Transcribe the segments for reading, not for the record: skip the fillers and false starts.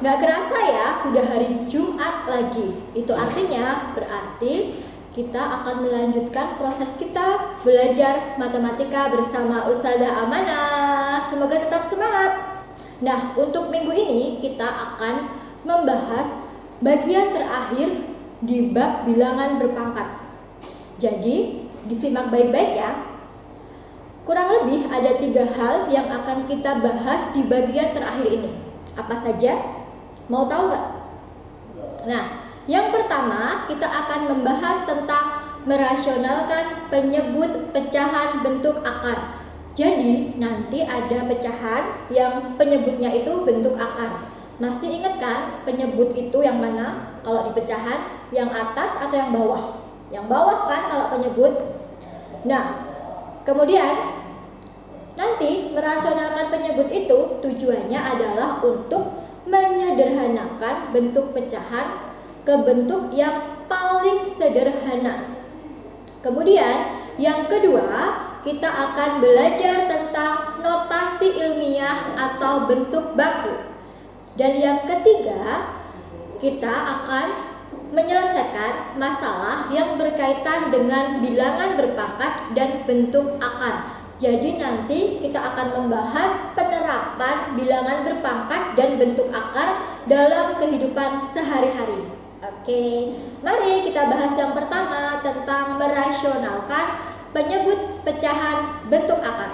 nggak kerasa ya, sudah hari Jumat lagi. Itu artinya berarti kita akan melanjutkan proses kita belajar matematika bersama Ustazah Amanah. Semoga tetap semangat. Nah, untuk minggu ini kita akan membahas bagian terakhir di bab bilangan berpangkat. Jadi, disimak baik-baik ya. Kurang lebih ada 3 hal yang akan kita bahas di bagian terakhir ini. Apa saja? Mau tahu nggak? Nah, yang pertama kita akan membahas tentang merasionalkan penyebut pecahan bentuk akar. Jadi, nanti ada pecahan yang penyebutnya itu bentuk akar. Masih ingat kan penyebut itu yang mana? Kalau di pecahan, yang atas atau yang bawah? Yang bawah kan kalau penyebut. Nah, kemudian nanti merasionalkan penyebut itu tujuannya adalah untuk menyederhanakan bentuk pecahan ke bentuk yang paling sederhana. Kemudian yang kedua, kita akan belajar tentang notasi ilmiah atau bentuk baku. Dan yang ketiga, kita akan menyelesaikan masalah yang berkaitan dengan bilangan berpangkat dan bentuk akar. Jadi nanti kita akan membahas penerapan bilangan berpangkat dan bentuk akar dalam kehidupan sehari-hari. Oke, mari kita bahas yang pertama tentang merasionalkan penyebut pecahan bentuk akar.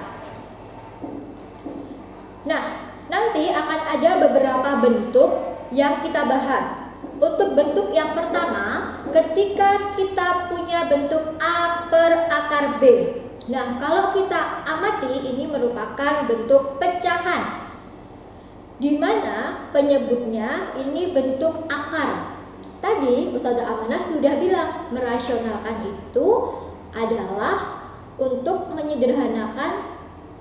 Nah, nanti akan ada beberapa bentuk yang kita bahas. Untuk bentuk yang pertama, ketika kita punya bentuk A per akar B. Nah, kalau kita amati ini merupakan bentuk pecahan, di mana penyebutnya ini bentuk akar. Tadi Ustazah Amanah sudah bilang merasionalkan itu adalah untuk menyederhanakan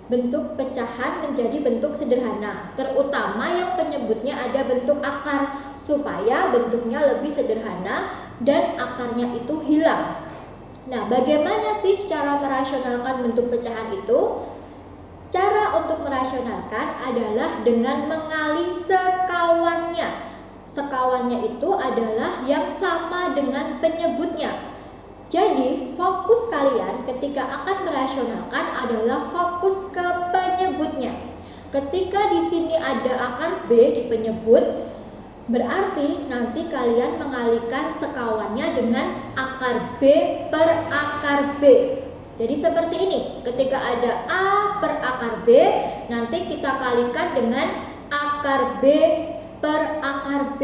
bentuk pecahan menjadi bentuk sederhana, terutama yang penyebutnya ada bentuk akar, supaya bentuknya lebih sederhana dan akarnya itu hilang. Nah, bagaimana sih cara merasionalkan bentuk pecahan itu? Cara untuk merasionalkan adalah dengan mengali sekawannya. Sekawannya itu adalah yang sama dengan penyebutnya. Jadi, fokus kalian ketika akan merasionalkan adalah fokus ke penyebutnya. Ketika di sini ada akar B di penyebut, berarti nanti kalian mengalihkan sekawannya dengan akar B per akar B. Jadi seperti ini, ketika ada A per akar B, nanti kita kalikan dengan akar B per akar B.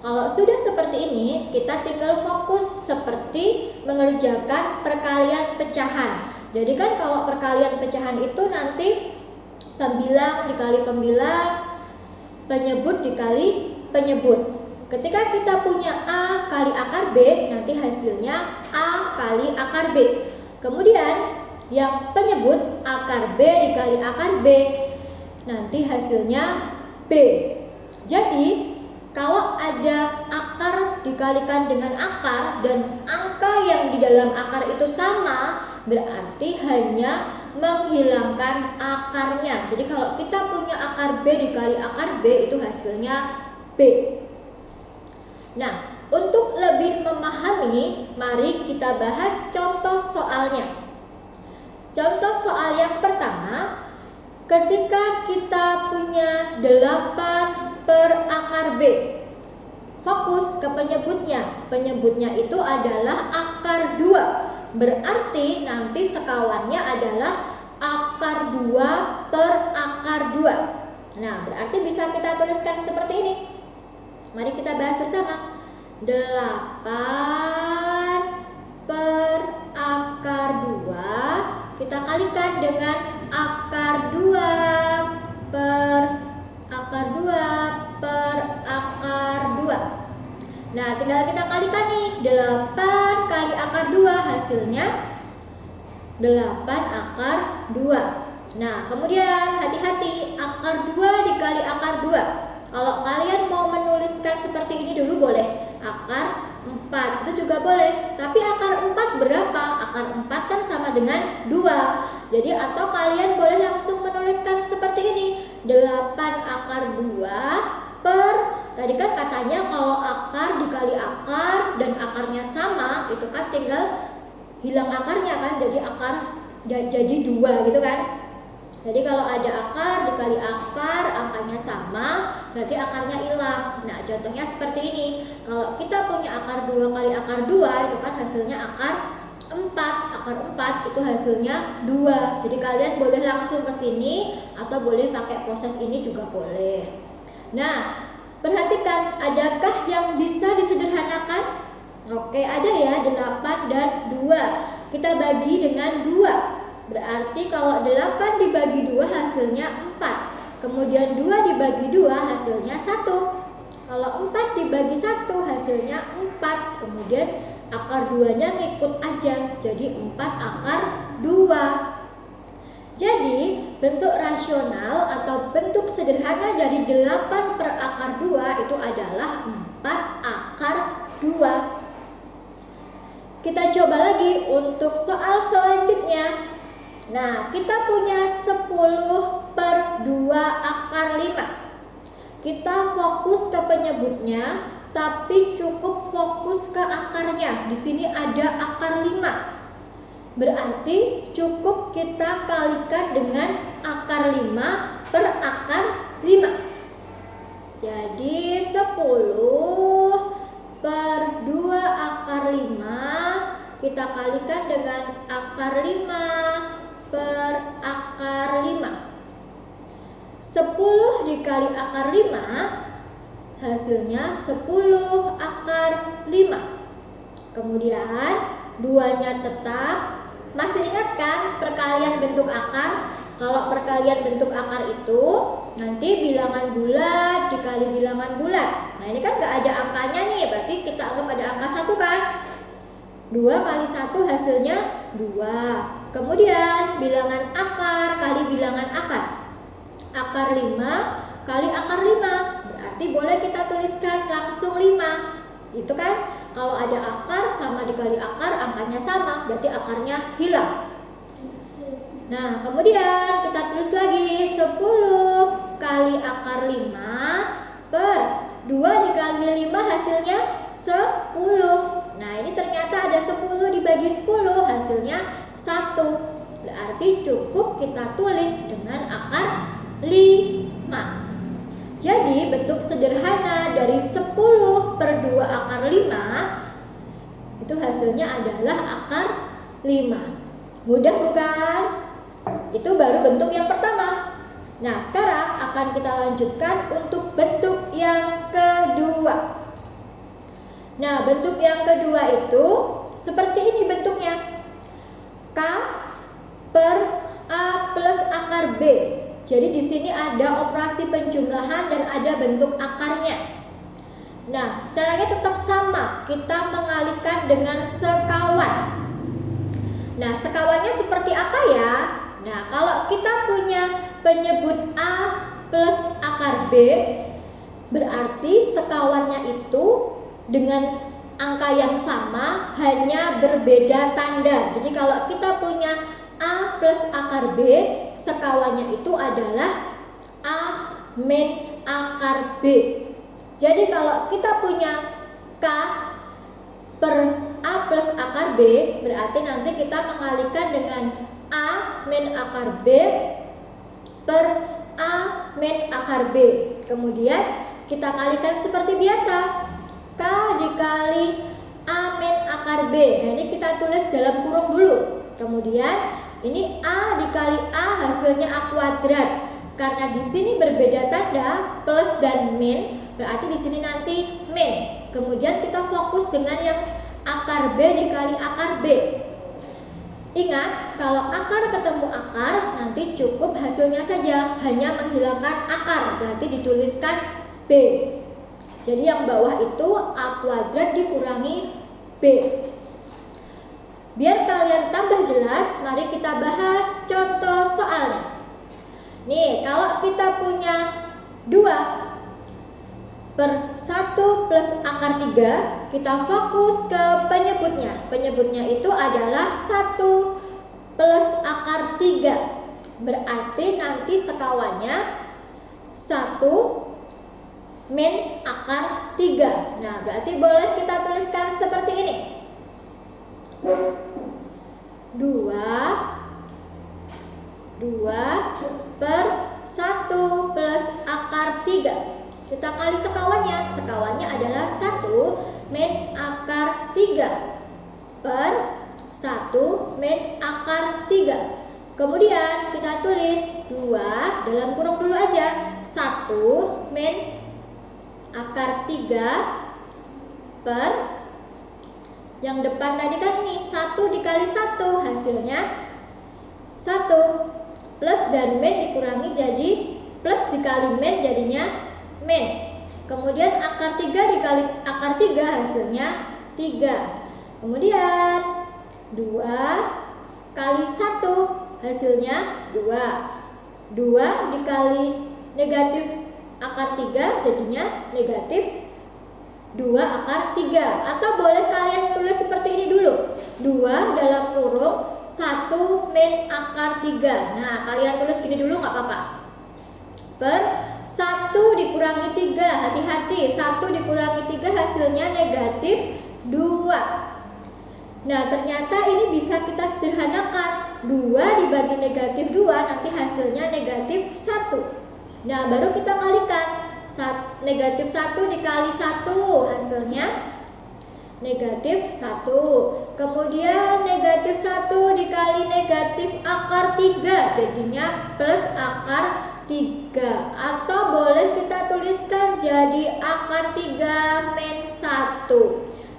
Kalau sudah seperti ini, kita tinggal fokus seperti mengerjakan perkalian pecahan. Jadi kan kalau perkalian pecahan itu nanti pembilang dikali pembilang, penyebut dikali penyebut. Ketika kita punya A kali akar B, nanti hasilnya A kali akar B. Kemudian yang penyebut akar B dikali akar B, nanti hasilnya B. Jadi kalau ada akar dikalikan dengan akar dan angka yang di dalam akar itu sama, berarti hanya menghilangkan akarnya. Jadi kalau kita punya akar B dikali akar B, itu hasilnya B. Nah, untuk lebih memahami, mari kita bahas contoh soalnya. Contoh soal yang pertama, ketika kita punya 8 per akar B, fokus ke penyebutnya. Penyebutnya itu adalah akar 2. Berarti nanti sekawannya adalah akar 2 per akar 2. Nah, berarti bisa kita tuliskan seperti ini. Mari kita bahas bersama. 8 per akar 2 kita kalikan dengan akar 2 per akar 2 per akar 2. Nah, tinggal kita kalikan nih. 8 kali akar 2 hasilnya 8 akar 2. Nah, kemudian hati-hati, akar 2 dikali akar 2. Kalau kalian mau menuliskan seperti ini dulu boleh. Akar 4 itu juga boleh. Tapi akar 4 berapa? Akar 4 kan sama dengan 2. Jadi atau kalian boleh langsung menuliskan seperti ini. 8 akar 2 per tadi kan katanya kalau akar dikali akar dan akarnya sama, itu kan tinggal hilang akarnya kan, jadi akar jadi 2 gitu kan. Jadi kalau ada akar dikali akar, angkanya sama, berarti akarnya hilang. Nah, contohnya seperti ini. Kalau kita punya akar 2 kali akar 2, itu kan hasilnya akar 4. Akar 4 itu hasilnya 2. Jadi kalian boleh langsung ke sini atau boleh pakai proses ini juga boleh. Nah, perhatikan, adakah yang bisa disederhanakan? Oke, ada ya, 8 dan 2. Kita bagi dengan 2. Berarti kalau 8 dibagi 2 hasilnya 4. Kemudian 2 dibagi 2 hasilnya 1. Kalau 4 dibagi 1 hasilnya 4. Kemudian akar 2-nya ngikut aja, jadi 4 akar 2. Jadi bentuk rasional atau bentuk sederhana dari 8 per akar 2 itu adalah 4 akar 2. Kita coba lagi untuk soal selanjutnya. Nah, kita punya 10 per 2 akar 5. Kita fokus ke penyebutnya, tapi cukup fokus ke akarnya. Di sini ada akar 5. Berarti cukup kita kalikan dengan akar 5 per akar 5. Jadi 10 per 2 akar 5 kita kalikan dengan akar 5 per akar 5. 10 dikali akar 5 hasilnya 10 akar 5. Kemudian 2-nya tetap. Masih ingat kan perkalian bentuk akar? Kalau perkalian bentuk akar itu nanti bilangan bulat dikali bilangan bulat. Nah, ini kan gak ada angkanya nih, berarti kita anggap ada angka 1 kan? 2 kali 1 hasilnya 2. Kemudian bilangan akar kali bilangan akar. Akar 5 kali akar 5. Berarti boleh kita tuliskan langsung 5. Itu kan kalau ada akar sama dikali akar angkanya sama, berarti akarnya hilang. Nah, kemudian kita tulis lagi 10 kali akar 5 per 2 dikali 5 hasilnya 10. Nah, ini ternyata ada 10 dibagi 10 hasilnya 1. Berarti cukup kita tulis dengan akar 5. Jadi bentuk sederhana dari 10 per 2 akar 5 itu hasilnya adalah akar 5. Mudah bukan? Itu baru bentuk yang pertama. Nah, sekarang akan kita lanjutkan untuk bentuk yang kedua. Nah, bentuk yang kedua itu seperti ini bentuknya. K per A plus akar B. Jadi di sini ada operasi penjumlahan dan ada bentuk akarnya. Nah, caranya tetap sama. Kita mengalihkan dengan sekawan. Nah, sekawannya seperti apa ya? Nah, kalau kita punya penyebut A plus akar B, berarti sekawannya itu dengan angka yang sama, hanya berbeda tanda. Jadi kalau kita punya A plus akar B, sekawannya itu adalah A min akar B. Jadi kalau kita punya K per A plus akar B, berarti nanti kita mengalihkan dengan A min akar B per A min akar B. Kemudian kita kalikan seperti biasa, K dikali A min akar B. Nah, ini kita tulis dalam kurung dulu. Kemudian ini A dikali A hasilnya A kuadrat. Karena di sini berbeda tanda plus dan min, berarti di sini nanti min. Kemudian kita fokus dengan yang akar B dikali akar B. Ingat, kalau akar ketemu akar, nanti cukup hasilnya saja, hanya menghilangkan akar, berarti dituliskan B. Jadi yang bawah itu A kuadrat dikurangi B. Biar kalian tambah jelas, mari kita bahas contoh soalnya. Nih, kalau kita punya 2 per 1 plus akar 3, kita fokus ke penyebutnya. Penyebutnya itu adalah 1 plus akar 3. Berarti nanti sekawannya 1 min akar 3. Nah, berarti boleh kita tuliskan seperti ini. 2 per 1 plus akar 3. Kita kali sekawannya. Sekawannya adalah 1 min akar 3 per 1 min akar 3. Kemudian kita tulis 2 dalam kurung dulu aja. 1 min akar 3 per, yang depan tadi kan ini 1 dikali 1, hasilnya 1. Plus dan min dikurangi jadi plus dikali min jadinya min. Kemudian akar 3 dikali akar 3 hasilnya 3. Kemudian 2 kali 1 hasilnya 2. 2 dikali negatif akar 3 jadinya negatif 2 akar 3. Atau boleh kalian tulis seperti ini dulu. 2 dalam kurung 1 min akar 3. Nah, kalian tulis gini dulu nggak apa-apa. Per 1 dikurangi 3. Hati-hati, 1 dikurangi 3 hasilnya negatif 2. Nah, ternyata ini bisa kita sederhanakan. 2 dibagi negatif 2 nanti hasilnya negatif 1. Nah, baru kita kalikan. Negatif 1 dikali 1 hasilnya negatif 1. Kemudian negatif 1 dikali negatif akar 3 jadinya plus akar 3. Atau boleh kita tuliskan jadi akar 3 min 1.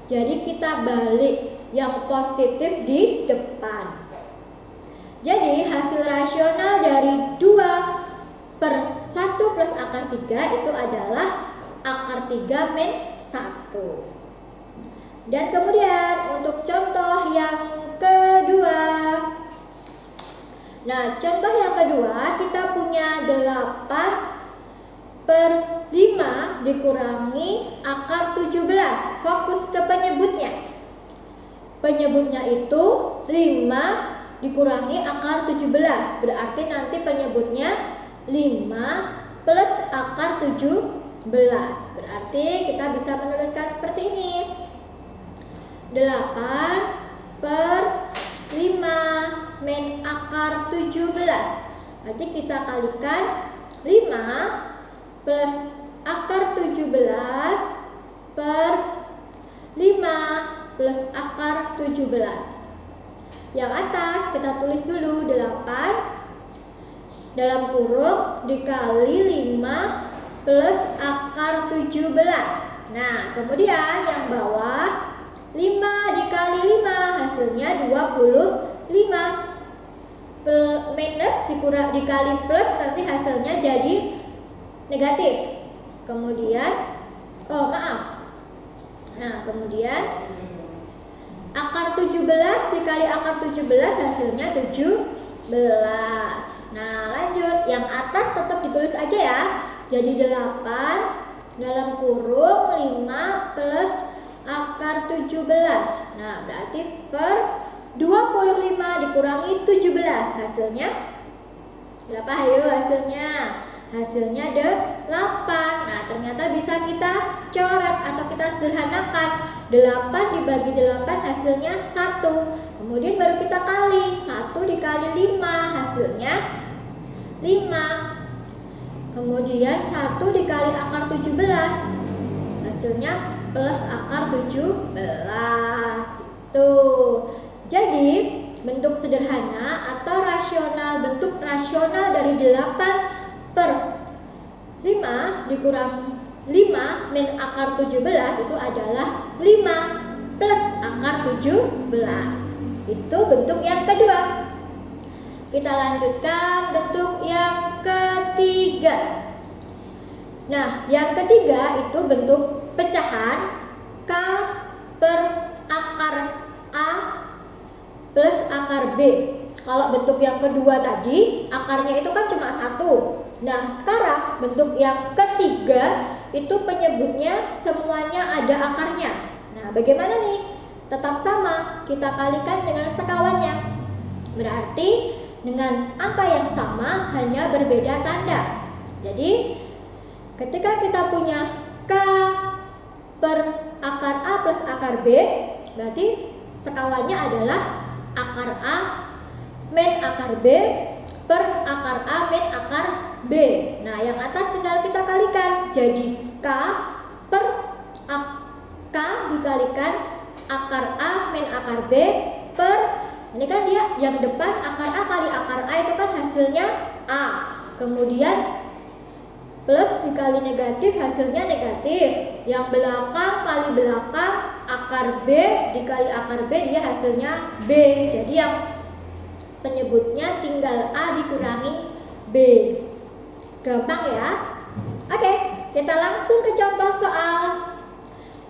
Jadi kita balik yang positif di depan. Jadi hasil rasional dari 2 per 1 plus akar 3 itu adalah akar 3 min 1. Dan kemudian untuk contoh yang kedua. Nah, contoh yang kedua kita punya 8 per 5 dikurangi akar 17. Fokus ke penyebutnya. Penyebutnya itu 5 dikurangi akar 17. Berarti nanti penyebutnya 5 plus akar 17. Berarti kita bisa menuliskan seperti ini. 8 per 5 min akar 17. Nanti kita kalikan 5 plus akar 17 per 5 plus akar 17. Yang atas kita tulis dulu 8 dalam kurung dikali 5 plus akar 17. Nah, kemudian yang bawah 5 dikali 5 hasilnya 25. Minus dikali plus nanti hasilnya jadi negatif. Kemudian kemudian akar 17 dikali akar 17 hasilnya 17. Nah, lanjut. Yang atas tetap ditulis aja ya. Jadi 8 dalam kurung 5 plus akar 17. Nah, berarti per 25 dikurangi 17 hasilnya berapa? Ayo hasilnya. Hasilnya 8. Nah, ternyata bisa kita coret atau kita sederhanakan. 8 dibagi 8 hasilnya 1. Kemudian baru kita kali. 1 dikali 5 hasilnya 5. Kemudian 1 dikali akar 17 hasilnya plus akar 17. Jadi bentuk sederhana atau rasional, bentuk rasional dari 8 per 5 dikurang 5 min akar 17 itu adalah 5 plus akar 17. Itu bentuk yang kedua. Kita lanjutkan bentuk yang ketiga. Nah, yang ketiga itu bentuk pecahan K per akar A plus akar B. Kalau bentuk yang kedua tadi akarnya itu kan cuma 1. Nah, sekarang bentuk yang ketiga itu penyebutnya semuanya ada akarnya. Nah, bagaimana nih? Tetap sama, kita kalikan dengan sekawannya. Berarti dengan angka yang sama hanya berbeda tanda. Jadi ketika kita punya K per akar A plus akar B, berarti sekawannya adalah akar A min akar B per akar A min akar B. Nah, yang atas tinggal kita kalikan. Jadi K per K dikalikan akar A min akar B per, ini kan dia yang depan akar A kali akar A itu kan hasilnya A. Kemudian plus dikali negatif hasilnya negatif. Yang belakang kali belakang akar B dikali akar B dia hasilnya B. Jadi yang penyebutnya tinggal A dikurangi B. Gampang ya? Oke, kita langsung ke contoh soal.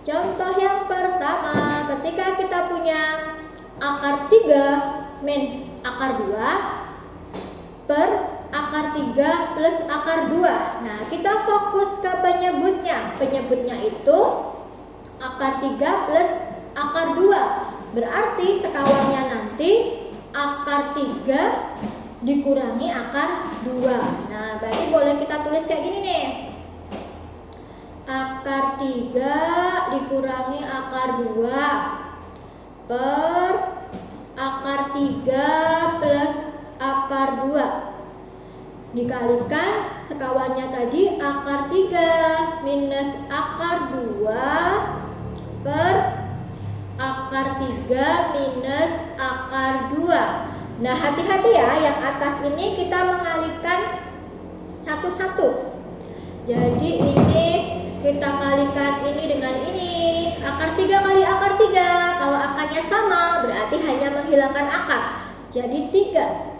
Contoh yang pertama, ketika kita punya akar 3 min akar 2 per akar 3 plus akar 2. Nah, kita fokus ke penyebutnya. Penyebutnya itu akar 3 plus akar 2. Berarti sekawannya nanti akar 3 dikurangi akar 2. Nah, berarti boleh kita tulis kayak gini nih. Akar 3 dikurangi akar 2 per akar 3 plus akar 2 dikalikan sekawannya tadi akar 3 minus akar 2 per akar 3 minus akar 2. Nah, hati-hati ya, yang atas ini kita mengalihkan satu-satu. Jadi ini kita kalikan ini dengan ini. Akar 3 kali akar 3. Kalau angkanya sama berarti hanya menghilangkan akar. Jadi 3.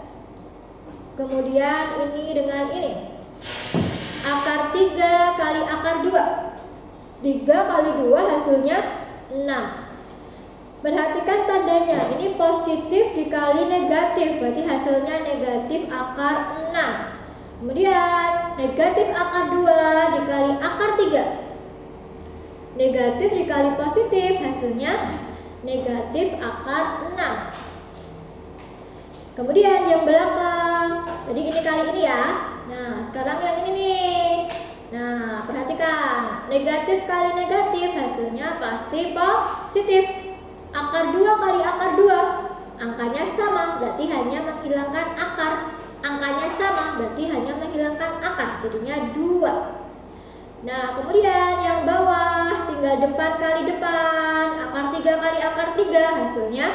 Kemudian ini dengan ini. Akar 3 kali akar 2. 3 kali 2 hasilnya 6. Perhatikan tandanya, ini positif dikali negatif, berarti hasilnya negatif akar 6. Kemudian negatif akar 2 dikali akar 3. Negatif dikali positif, hasilnya negatif akar 6. Kemudian yang belakang, tadi ini kali ini ya. Nah, sekarang yang ini nih. Nah, perhatikan, negatif kali negatif, hasilnya pasti positif. Akar 2 kali akar 2, angkanya sama, berarti hanya menghilangkan akar. Angkanya sama, berarti hanya menghilangkan akar, jadinya 2. Nah, kemudian yang bawah tinggal depan kali depan. Akar 3 kali akar 3, hasilnya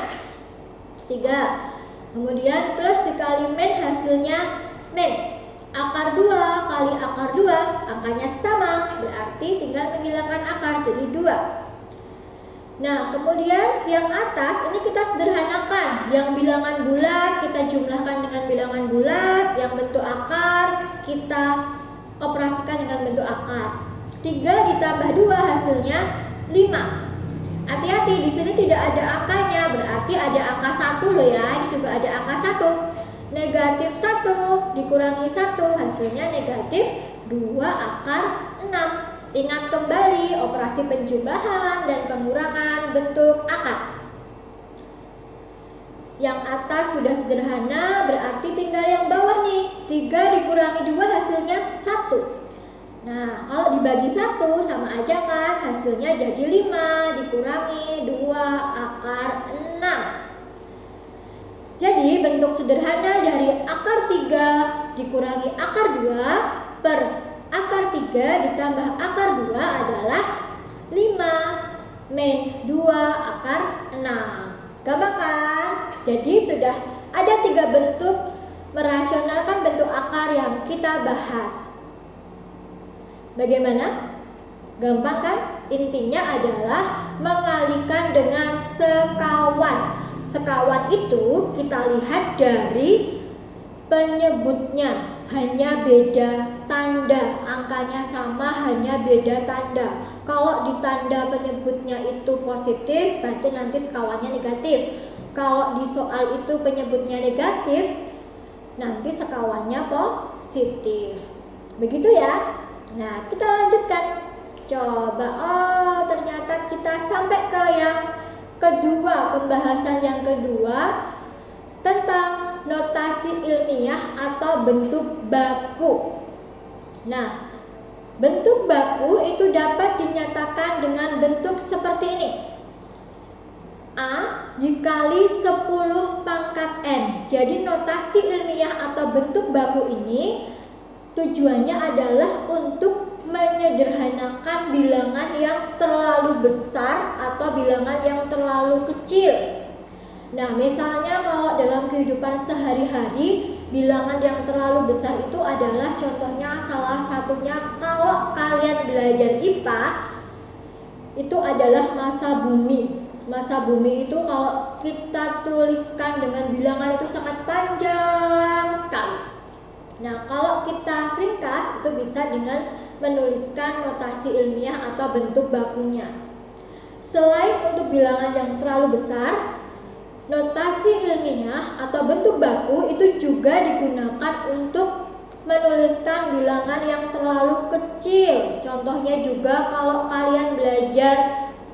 3. Kemudian plus dikali min, hasilnya min. Akar 2 kali akar 2, angkanya sama, berarti tinggal menghilangkan akar, jadi 2. Nah, kemudian yang atas ini kita sederhanakan. Yang bilangan bulat kita jumlahkan dengan bilangan bulat, yang bentuk akar kita operasikan dengan bentuk akar. 3 ditambah 2 hasilnya 5. Hati-hati, di sini tidak ada angkanya, berarti ada angka 1 loh ya. Ini juga ada angka 1. Negatif 1 dikurangi 1 hasilnya negatif 2 akar 6. Ingat kembali operasi penjumlahan dan pengurangan bentuk akar. Yang atas sudah sederhana, berarti tinggal yang bawah nih. 3 dikurangi 2 hasilnya 1. Nah, kalau dibagi 1 sama aja kan, hasilnya jadi 5 dikurangi 2 akar 6. Jadi bentuk sederhana dari akar 3 dikurangi akar 2 per akar 3 ditambah akar 2 adalah 5 min 2 akar 6. Gampang kan? Jadi sudah ada 3 bentuk merasionalkan bentuk akar yang kita bahas. Bagaimana? Gampang kan? Intinya adalah mengalihkan dengan sekawan. Sekawan itu kita lihat dari penyebutnya, hanya beda tanda. Angkanya sama, hanya beda tanda. Kalau di tanda penyebutnya itu positif, berarti nanti sekawannya negatif. Kalau di soal itu penyebutnya negatif, nanti sekawannya positif. Begitu ya. Nah, kita lanjutkan. Coba, ternyata kita sampai ke yang kedua, pembahasan yang kedua tentang notasi ilmiah atau bentuk baku. Nah, Bentuk baku itu dapat dinyatakan dengan bentuk seperti ini. A dikali 10 pangkat N. Jadi notasi ilmiah atau bentuk baku ini tujuannya adalah untuk menyederhanakan bilangan yang terlalu besar atau bilangan yang terlalu kecil. Nah, misalnya kalau dalam kehidupan sehari-hari, bilangan yang terlalu besar itu adalah contohnya salah satunya kalau kalian belajar IPA itu adalah massa bumi. Massa bumi itu kalau kita tuliskan dengan bilangan itu sangat panjang sekali. Nah, kalau kita ringkas itu bisa dengan menuliskan notasi ilmiah atau bentuk bakunya. Selain untuk bilangan yang terlalu besar, notasi ilmiah atau bentuk baku itu juga digunakan untuk menuliskan bilangan yang terlalu kecil. Contohnya juga kalau kalian belajar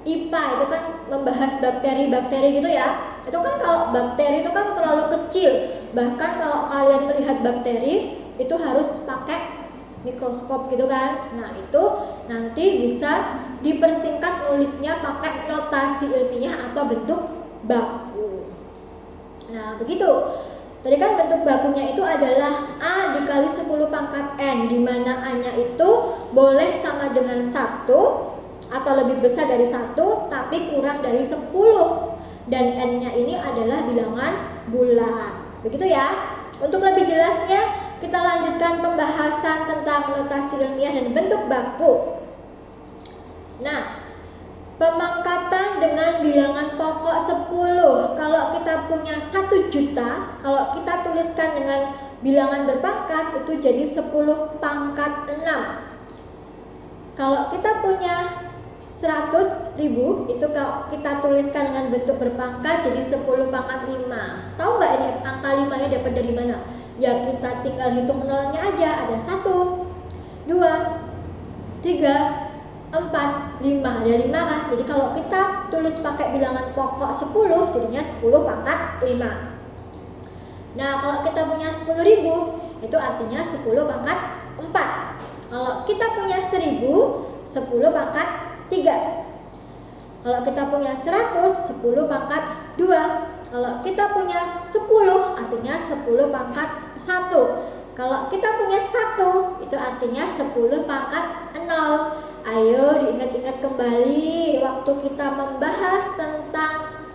IPA itu kan membahas bakteri-bakteri gitu ya. Itu kan kalau bakteri itu kan terlalu kecil. Bahkan kalau kalian melihat bakteri itu harus pakai mikroskop gitu kan. Nah, itu nanti bisa dipersingkat nulisnya pakai notasi ilmiah atau bentuk baku. Nah, begitu. Tadi kan bentuk bakunya itu adalah A dikali 10 pangkat N, di mana A-nya itu boleh sama dengan 1 atau lebih besar dari 1 tapi kurang dari 10, dan N-nya ini adalah bilangan bulat. Begitu ya. Untuk lebih jelasnya kita lanjutkan pembahasan tentang notasi ilmiah dan bentuk baku. Nah, pemangkatan dengan bilangan pokok 10. Kalau kita punya 1 juta, kalau kita tuliskan dengan bilangan berpangkat itu jadi 10 pangkat 6. Kalau kita punya 100.000 itu kalau kita tuliskan dengan bentuk berpangkat jadi 10 pangkat 5. Tahu nggak ini angka 5 nya dapat dari mana? Ya kita tinggal hitung nolnya aja. Ada 1, 2, 3, 4, 5. Ada 5 kan? Jadi kalau kita tulis pakai bilangan pokok 10 jadinya 10 pangkat 5. Nah, kalau kita punya 10.000 itu artinya 10 pangkat 4. Kalau kita punya 1.000, 10 pangkat 3. Kalau kita punya 100, 10 pangkat 2. Kalau kita punya 10 artinya 10 pangkat 1. Kalau kita punya 1 itu artinya 10 pangkat 0. Ayo diingat-ingat kembali waktu kita membahas tentang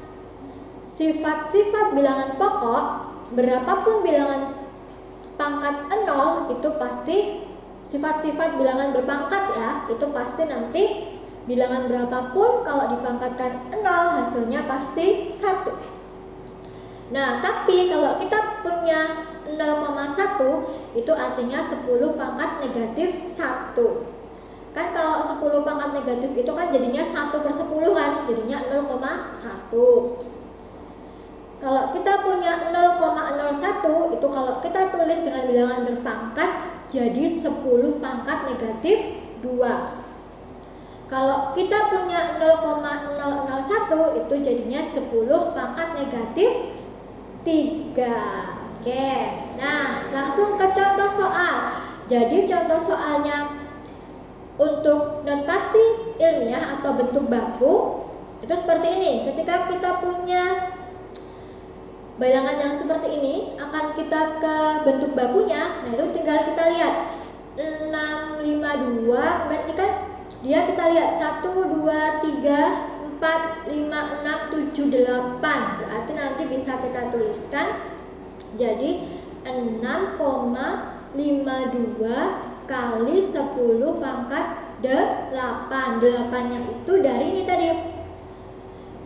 sifat-sifat bilangan pokok. Berapapun bilangan pangkat 0 itu pasti sifat-sifat bilangan berpangkat ya. Itu pasti nanti bilangan berapapun kalau dipangkatkan 0 hasilnya pasti 1. Nah, tapi kalau kita punya 0,1 itu artinya 10 pangkat negatif 1. Kan kalau 10 pangkat negatif itu kan jadinya 1/10 kan, jadinya 0,1. Kalau kita punya 0,01 itu kalau kita tulis dengan bilangan berpangkat jadi 10 pangkat negatif 2. Kalau kita punya 0,001 itu jadinya 10 pangkat negatif 3. Oke. Nah, langsung ke contoh soal. Jadi contoh soalnya untuk notasi ilmiah atau bentuk baku itu seperti ini. Ketika kita punya bilangan yang seperti ini, akan kita ke bentuk bakunya. Nah, itu tinggal kita lihat 652. Berarti kan dia kita lihat 1, 2, 3, 4, 5, 6, 7, 8. Berarti nanti bisa kita tuliskan jadi 6,52 kali 10 pangkat 8. 8-nya itu dari ini tadi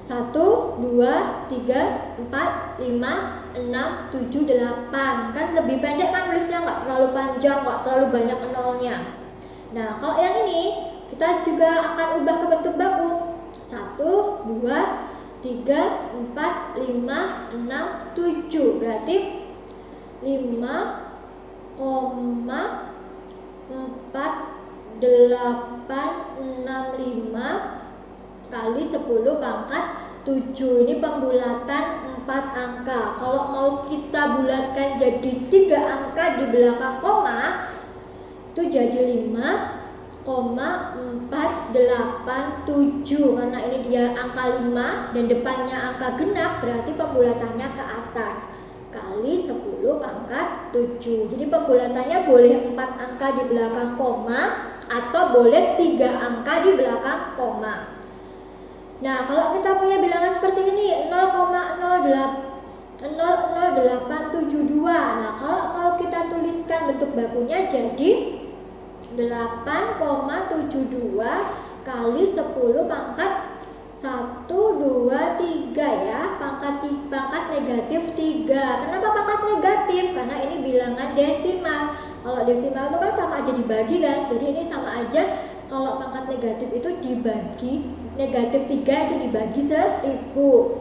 1, 2, 3, 4, 5, 6, 7, 8. Kan lebih pendek kan tulisnya, nggak terlalu panjang, nggak terlalu banyak nolnya. Nah, kalau yang ini kita juga akan ubah ke bentuk baku. 1, 2, 3, 4, 5, 6, 7. Berarti 5,4865 kali 10 pangkat 7. Ini pembulatan 4 angka. Kalau mau kita bulatkan jadi 3 angka di belakang koma itu jadi 5,4865 0,487 karena ini dia angka 5 dan depannya angka genap, berarti pembulatannya ke atas, kali 10 pangkat 7. Jadi pembulatannya boleh 4 angka di belakang koma atau boleh 3 angka di belakang koma. Nah, kalau kita punya bilangan seperti ini 0,0872. Nah, kalau mau kita tuliskan bentuk bakunya jadi 8,72 kali 10 pangkat 1, 2, 3 ya, pangkat negatif 3. Kenapa pangkat negatif? Karena ini bilangan desimal. Kalau desimal itu kan sama aja dibagi kan, jadi ini sama aja. Kalau pangkat negatif itu dibagi, negatif 3 itu dibagi 1000.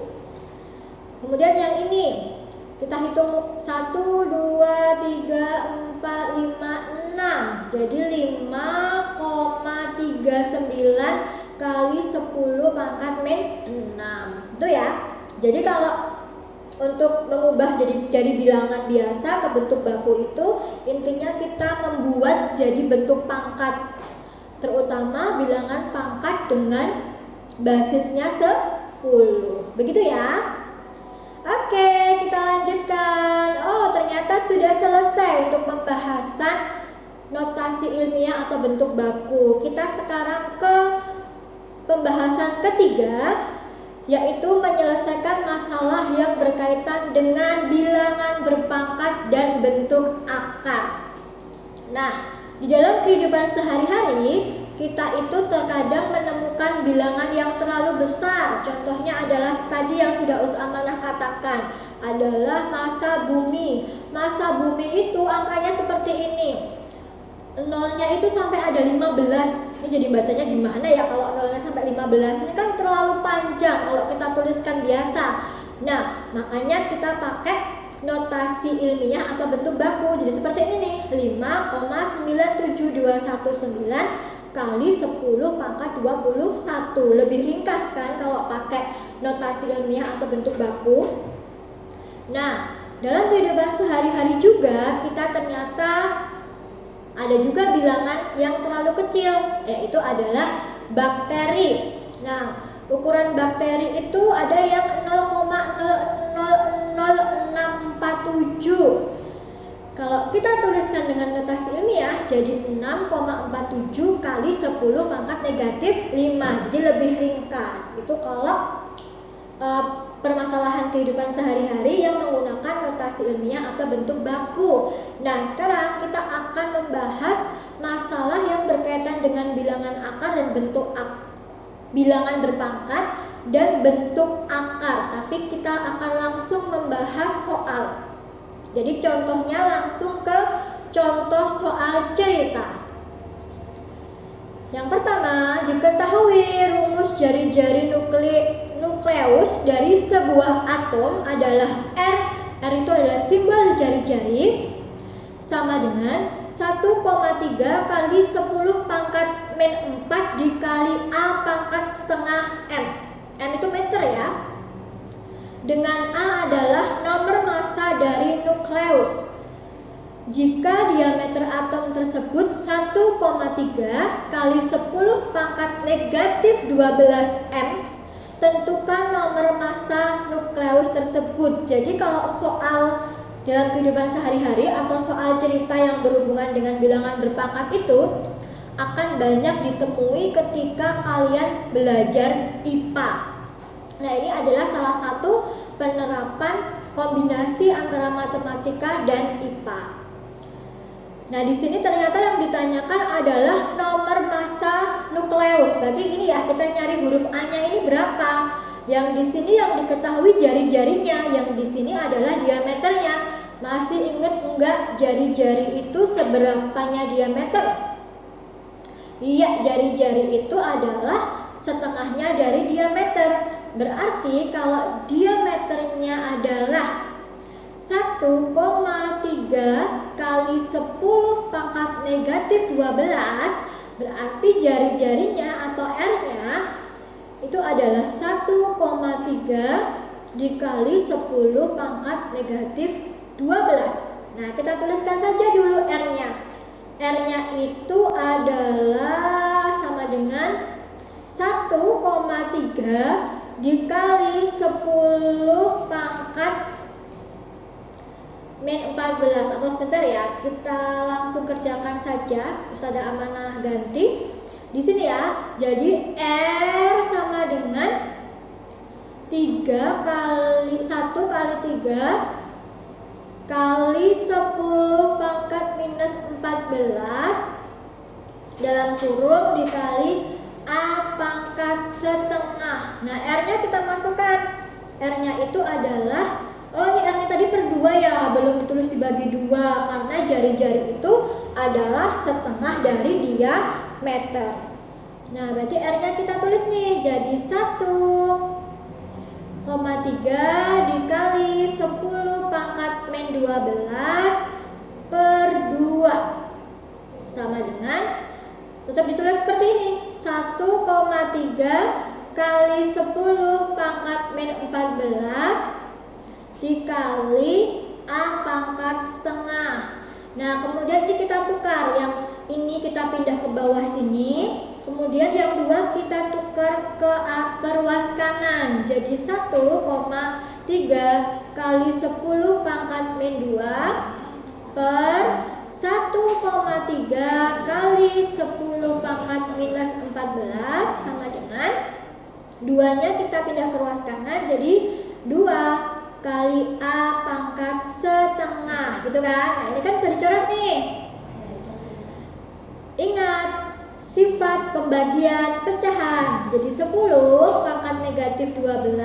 Kemudian yang ini kita hitung 1, 2, 3, 4, 5, 6. Jadi 5,39 kali 10 pangkat min 6. Itu ya. Jadi kalau untuk mengubah dari bilangan biasa ke bentuk baku itu intinya kita membuat jadi bentuk pangkat, terutama bilangan pangkat dengan basisnya 10. Begitu ya. Oke, kita lanjutkan. Oh, ternyata sudah selesai untuk pembahasan notasi ilmiah atau bentuk baku. Kita sekarang ke pembahasan ketiga, yaitu menyelesaikan masalah yang berkaitan dengan bilangan berpangkat dan bentuk akar. Nah, di dalam kehidupan sehari-hari kita itu terkadang menemukan bilangan yang terlalu besar. Contohnya adalah tadi yang sudah Us Amanah katakan, adalah massa bumi. Massa bumi itu angkanya seperti ini. Nolnya itu sampai ada 15. Ini jadi bacanya gimana ya kalau nolnya sampai 15? Ini kan terlalu panjang kalau kita tuliskan biasa. Nah, makanya kita pakai notasi ilmiah atau bentuk baku. Jadi seperti ini nih, 5,97219 kali 10 pangkat 21. Lebih ringkas kan kalau pakai notasi ilmiah atau bentuk baku. Nah, dalam kehidupan sehari-hari juga kita ternyata ada juga bilangan yang terlalu kecil, yaitu adalah bakteri. Nah, ukuran bakteri itu ada yang 0,00647. Kalau kita tuliskan dengan notasi ilmiah jadi 6,47 kali 10 pangkat negatif 5. Jadi lebih ringkas. Itu kalau permasalahan kehidupan sehari-hari yang menggunakan notasi ilmiah atau bentuk baku. Nah, sekarang kita akan membahas masalah yang berkaitan dengan bilangan akar dan bentuk bilangan berpangkat dan bentuk akar. Tapi kita akan langsung membahas soal. Jadi contohnya langsung ke contoh soal cerita. Yang pertama, diketahui rumus jari-jari nukleus dari sebuah atom adalah R. R itu adalah simbol jari-jari, sama dengan 1,3 kali 10 pangkat min 4 dikali A pangkat setengah M. M itu meter ya. Dengan A adalah nomor massa dari nukleus. Jika diameter atom tersebut 1,3 kali 10 pangkat negatif 12 M, tentukan nomor massa nukleus tersebut. Jadi kalau soal dalam kehidupan sehari-hari atau soal cerita yang berhubungan dengan bilangan berpangkat itu akan banyak ditemui ketika kalian belajar IPA. Nah, ini adalah salah satu penerapan kombinasi antara matematika dan IPA. Nah, di sini ternyata yang ditanyakan adalah nomor massa nukleus. Berarti ini ya, kita nyari huruf A-nya ini berapa. Yang di sini yang diketahui jari-jarinya, yang di sini adalah diameternya. Masih ingat enggak jari-jari itu seberapanya diameter? Iya, jari-jari itu adalah setengahnya dari diameter. Berarti kalau diameternya adalah 1,3 kali 10 pangkat negatif 12, berarti jari-jarinya atau R-nya itu adalah 1,3 dikali 10 pangkat negatif 12. Nah, kita tuliskan saja dulu R-nya. R-nya itu adalah dengan 1,3 dikali 10 pangkat min 14. Atau sebentar ya, kita langsung kerjakan saja. Ustazah Amanah ganti di sini ya. Jadi R sama dengan 3 kali 1 kali 3 kali 10 pangkat minus 14 dalam kurung dikali A pangkat setengah. Nah, R-nya kita masukkan. R-nya itu adalah, oh ini R-nya tadi per 2 ya, belum ditulis dibagi 2 karena jari-jari itu adalah setengah dari diameter. Nah, berarti R-nya kita tulis nih jadi 1,3 dikali 10 pangkat min 12 per 2 sama dengan, tetap ditulis seperti ini, 1,3 kali 10 pangkat min 14 dikali A pangkat setengah. Nah, kemudian ini kita tukar, yang ini kita pindah ke bawah sini, kemudian yang 2 kita tukar ke ruas kanan. Jadi 1,3 kali 10 pangkat min 2 per 1,3 kali 10 pangkat minus 14 sama dengan 2-nya kita pindah ke ruas kanan, jadi 2 kali A pangkat setengah, gitu kan. Nah, ini kan bisa dicoret nih. Ingat sifat pembagian pecahan. Jadi 10 pangkat negatif 12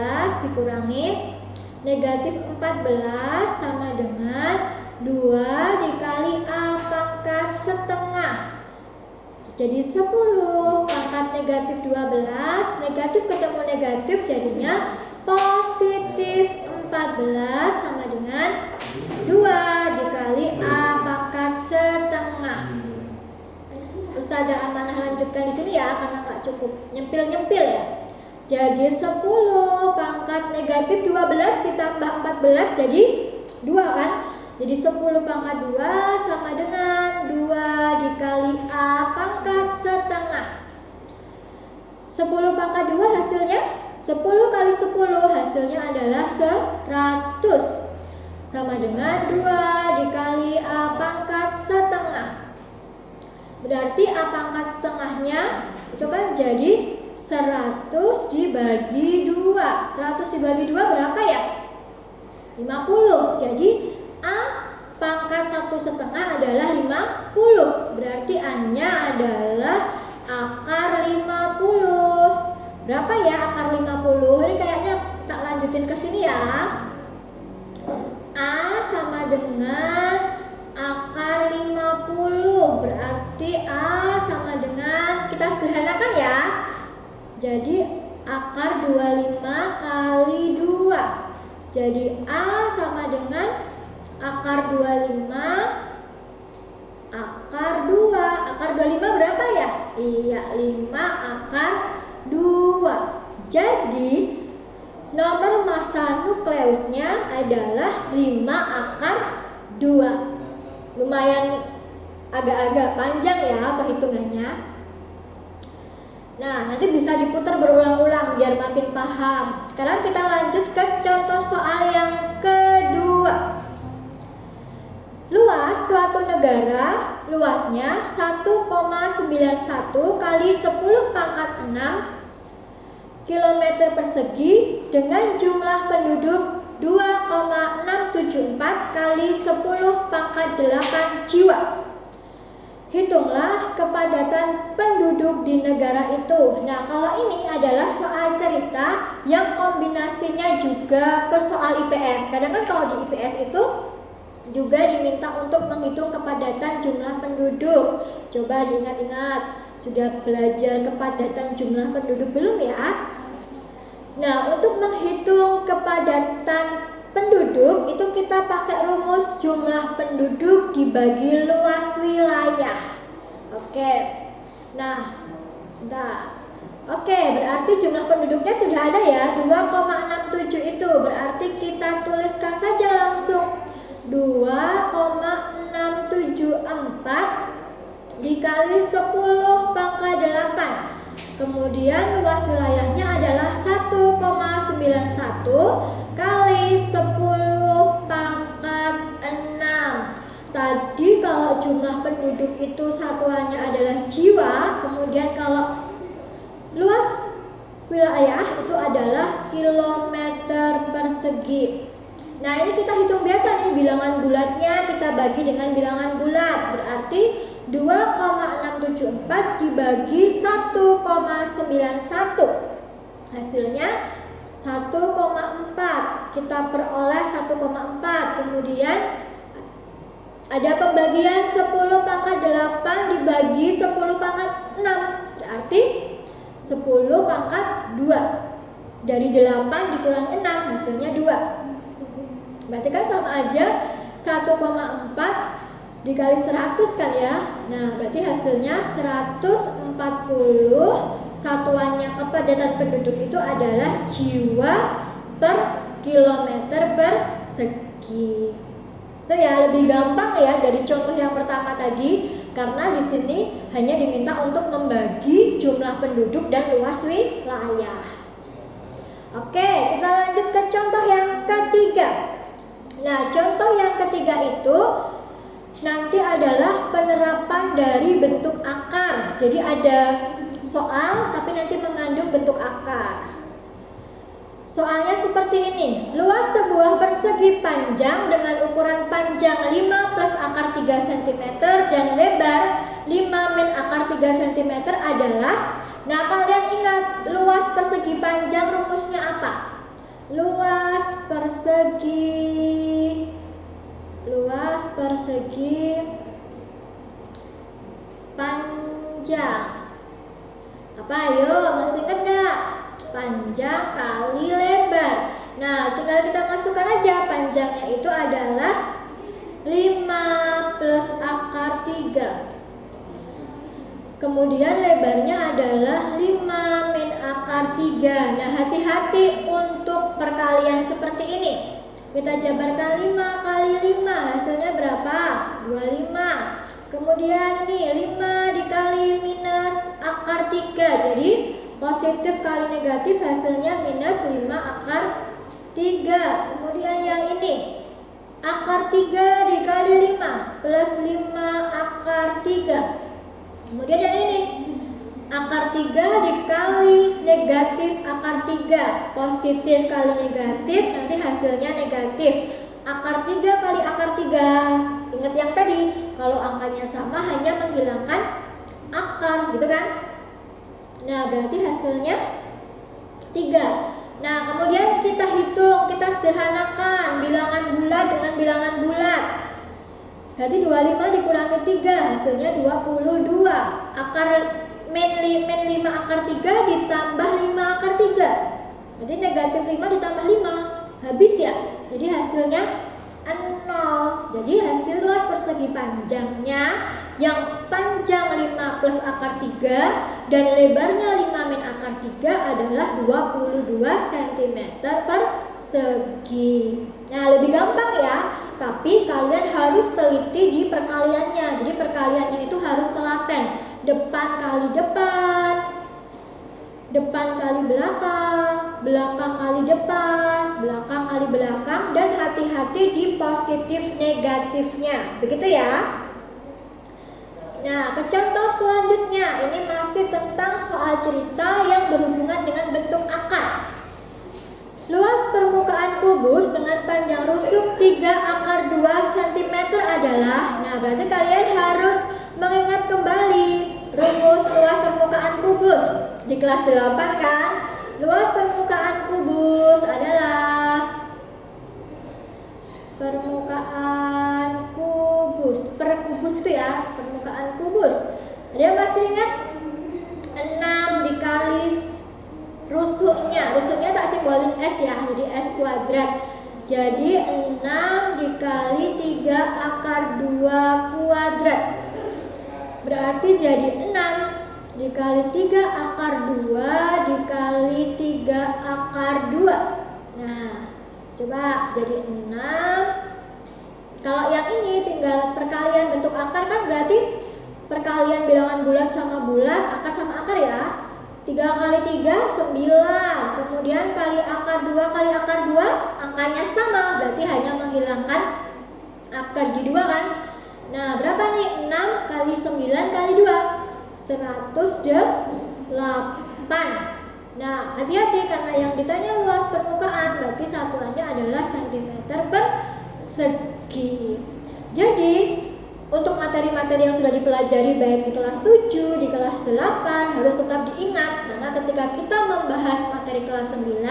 dikurangi negatif 14 sama dengan 2 dikali A pangkat setengah. Jadi 10 pangkat negatif 12, negatif ketemu negatif jadinya positif 14 sama dengan 2 dikali A pangkat setengah. Ustazah Amanah lanjutkan di sini ya, karena nggak cukup nyempil-nyempil ya. Jadi 10 pangkat negatif 12 ditambah 14 jadi 2 kan. Jadi 10 pangkat 2 sama dengan 2 dikali A pangkat setengah. 10 pangkat 2 hasilnya 10 kali 10 hasilnya adalah 100 sama dengan 2 dikali A pangkat setengah. Berarti A pangkat setengahnya itu kan jadi 100 dibagi 2. 100 dibagi 2 berapa ya? 50. Jadi A pangkat 1/2 adalah 50. Berarti A-nya adalah akar 50. Berapa ya akar 50? Ini kayaknya tak lanjutin ke sini ya. A sama dengan akar 50. Berarti A sama dengan, kita sederhanakan ya. Jadi akar 25 kali 2. Jadi A sama dengan akar 25 akar 2. Akar 25 berapa ya? Iya, 5 akar 2. Jadi nomor massa nukleusnya adalah 5 akar 2. Lumayan agak-agak panjang ya perhitungannya. Nah, nanti bisa diputar berulang-ulang biar makin paham. Sekarang kita lanjut ke contoh soal yang kedua. Luas suatu negara, luasnya 1,91 kali 10 pangkat 6 km persegi dengan jumlah penduduk 2,674 kali 10 pangkat 8 jiwa. Hitunglah kepadatan penduduk di negara itu. Nah, kalau ini adalah soal cerita yang kombinasinya juga ke soal IPS. Kadang kan kalau di IPS itu juga diminta untuk menghitung kepadatan jumlah penduduk. Coba diingat-ingat, sudah belajar kepadatan jumlah penduduk belum ya? Nah, untuk menghitung kepadatan penduduk itu kita pakai rumus jumlah penduduk dibagi luas wilayah. Oke. Nah, sebentar. Oke, berarti jumlah penduduknya sudah ada ya, 2,67 itu. Berarti kita tuliskan saja langsung 2,674 dikali 10 pangkat 8. Kemudian luas wilayahnya adalah 1,91 kali 10 pangkat 6. Tadi kalau jumlah penduduk itu satuannya adalah jiwa, kemudian kalau luas wilayah itu adalah kilometer persegi. Nah, ini kita hitung biasa nih, bilangan bulatnya kita bagi dengan bilangan bulat. Berarti 2,674 dibagi 1,91. Hasilnya 1,4. Kita peroleh 1,4. Kemudian ada pembagian 10 pangkat 8 dibagi 10 pangkat 6. Berarti 10 pangkat 2. Dari 8 dikurangi 6 hasilnya 2. Berarti kan sama aja 1,4 dikali 100 kan ya. Nah, berarti hasilnya 140. Satuannya kepadatan penduduk itu adalah jiwa per kilometer persegi. Itu ya lebih gampang ya dari contoh yang pertama tadi, karena di sini hanya diminta untuk membagi jumlah penduduk dan luas wilayah. Oke, kita lanjut ke contoh yang ketiga. Nah, contoh yang ketiga itu nanti adalah penerapan dari bentuk akar. Jadi ada soal tapi nanti mengandung bentuk akar. Soalnya seperti ini. Luas sebuah persegi panjang dengan ukuran panjang 5 plus akar 3 cm dan lebar 5 min akar 3 cm adalah. Nah, kalian ingat luas persegi panjang rumusnya apa? Luas persegi panjang. Apa ayo, masih ingat gak? Panjang kali lebar. Nah, tinggal kita masukkan aja. Panjangnya itu adalah 5 plus akar 3. Kemudian lebarnya adalah 5 min akar 3. Nah, hati-hati untuk perkalian seperti ini. Kita jabarkan 5 kali 5, hasilnya berapa? 25. Kemudian ini 5 dikali minus akar 3. Jadi positif kali negatif hasilnya minus 5 akar 3. Kemudian yang ini akar 3 dikali 5 plus 5 akar 3. Kemudian yang ini akar 3 dikali negatif akar 3. Positif kali negatif, nanti hasilnya negatif. Akar 3 kali akar 3. Ingat yang tadi, kalau angkanya sama hanya menghilangkan akar, gitu kan? Nah, berarti hasilnya 3. Nah, kemudian kita hitung, kita sederhanakan bilangan bulat dengan bilangan bulat. Berarti 25 dikurangi 3, hasilnya 22. Akar min 5 akar 3 ditambah 5 akar 3. Jadi negatif 5 ditambah 5. Habis ya? Jadi hasilnya 0. Jadi hasil luas persegi panjangnya yang panjang 5 plus akar 3 dan lebarnya 5 min akar 3 adalah 22 cm persegi. Nah, lebih gampang ya, tapi kalian harus teliti di perkaliannya. Jadi perkaliannya itu harus telaten. Depan kali depan, depan kali belakang, belakang kali depan, belakang kali belakang, dan hati-hati di positif negatifnya. Begitu ya. Nah, ke contoh selanjutnya, ini masih tentang soal cerita yang berhubungan dengan bentuk akar. Luas permukaan kubus dengan panjang rusuk 3 akar 2 cm adalah. Nah, berarti kalian harus mengingat kembali rumus luas permukaan kubus. Di kelas 8 kan, luas permukaan kubus adalah permukaan kubus. Per kubus itu ya, permukaan kubus. Dia masih ingat 6 dikali rusuknya. Rusuknya tak simbolin S ya, jadi S kuadrat. Jadi 6 dikali 3 akar 2 kuadrat. Berarti jadi 6 dikali 3 akar 2 dikali 3 akar 2. Nah, coba jadi 6. Kalau yang ini tinggal perkalian bentuk akar kan, berarti perkalian bilangan bulat sama bulat, akar sama akar ya. 3 kali 3, 9. Kemudian kali akar 2 kali akar 2, angkanya sama, berarti hanya menghilangkan akar jadi 2 kan. Nah, berapa nih? 6 kali 9 kali 2, 108. Nah, hati-hati karena yang ditanya luas permukaan, berarti satuannya adalah cm persegi. Jadi, untuk materi-materi yang sudah dipelajari baik di kelas 7, di kelas 8 harus tetap diingat, karena ketika kita membahas materi kelas 9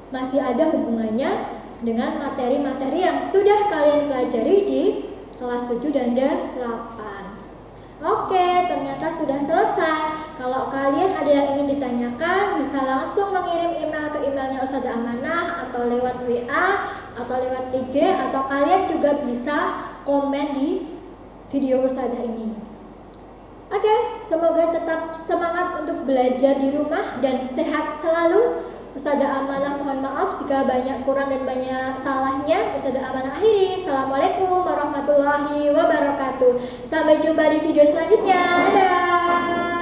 masih ada hubungannya dengan materi-materi yang sudah kalian pelajari di kelas 7 dan 8. Oke, ternyata sudah selesai. Kalau kalian ada yang ingin ditanyakan, bisa langsung mengirim email ke emailnya Ustazah Amanah, atau lewat WA, atau lewat IG, atau kalian juga bisa komen di video Ustazah ini. Oke, semoga tetap semangat untuk belajar di rumah dan sehat selalu. Ustazah Amanah mohon maaf jika banyak kurang dan banyak salahnya. Ustazah Amanah akhiri. Assalamualaikum warahmatullahi wabarakatuh. Sampai jumpa di video selanjutnya. Dadah.